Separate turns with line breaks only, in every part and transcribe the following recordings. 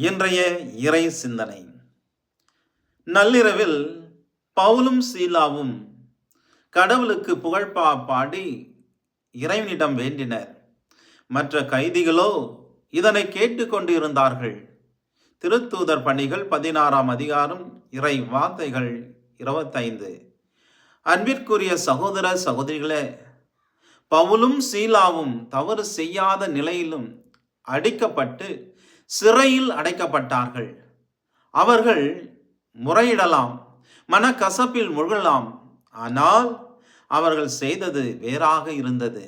இன்றைய இறை சிந்தனை. நள்ளிரவில் பவுலும் சீலாவும் கடவுளுக்கு புகழ்பா பாடி இறைவனிடம் வேண்டினர். மற்ற கைதிகளோ இதனை கேட்டுக்கொண்டிருந்தார்கள். திருத்தூதர் பணிகள் 16ஆம் அதிகாரம், இறை வார்த்தைகள் 25. அன்பிற்குரிய சகோதர சகோதரிகளே, பவுலும் சீலாவும் தவறு செய்யாத நிலையிலும் அடிக்கப்பட்டு சிறையில் அடைக்கப்பட்டார்கள். அவர்கள் முறையிடலாம், மனக்கசப்பில் முழலாம். ஆனால் அவர்கள் செய்தது வேறாக இருந்தது.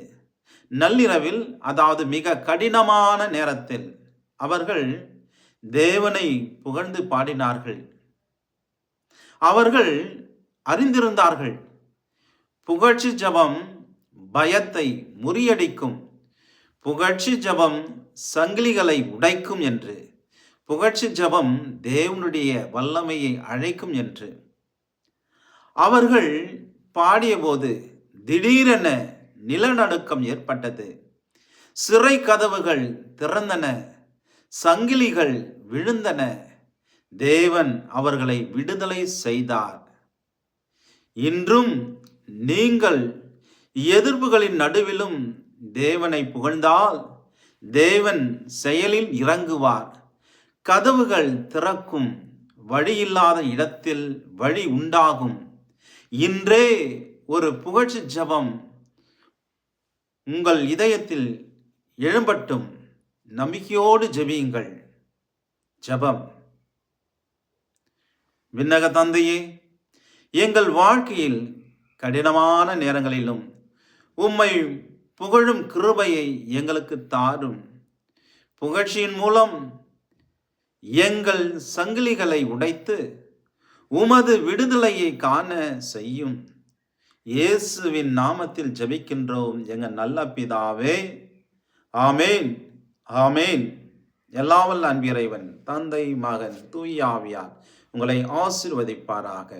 நள்ளிரவில், அதாவது மிக கடினமான நேரத்தில் அவர்கள் தேவனை புகழ்ந்து பாடினார்கள். அவர்கள் அறிந்திருந்தார்கள், புகழ்ச்சி ஜெபம் பயத்தை முறியடிக்கும், புகழ்ச்சி ஜெபம் சங்கிலிகளை உடைக்கும் என்று, புகழ்ச்சி ஜெபம் தேவனுடைய வல்லமையை அழைக்கும் என்று. அவர்கள் பாடியபோது திடீரென நிலநடுக்கம் ஏற்பட்டது. சிறை கதவுகள் திறந்தன, சங்கிலிகள் விழுந்தன. தேவன் அவர்களை விடுதலை செய்தார். இன்றும் நீங்கள் எதிர்ப்புகளின் நடுவிலும் தேவனை புகழ்ந்தால் தேவன் செயலில் இறங்குவார். கதவுகள் திறக்கும், வழியில்லாத இடத்தில் வழி உண்டாகும். இன்றே ஒரு புகழ்ச்சி ஜெபம் உங்கள் இதயத்தில் எழும்பட்டும். நம்பிக்கையோடு ஜெபியுங்கள். ஜெபம். விண்ணக தந்தையே, எங்கள் வாழ்க்கையில் கடினமான நேரங்களிலும் உம்மை புகழும் கிருபையை எங்களுக்கு தாரும். புகழ்ச்சியின் மூலம் எங்கள் சங்கிலிகளை உடைத்து உமது விடுதலையை காண செய்யும். இயேசுவின் நாமத்தில் ஜெபிக்கின்றோம் எங்கள் நல்ல பிதாவே. ஆமேன், ஆமேன். எல்லாவல்ல அன்பிறைவன் தந்தை, மகன், தூய ஆவியார் உங்களை ஆசீர்வதிப்பாராக.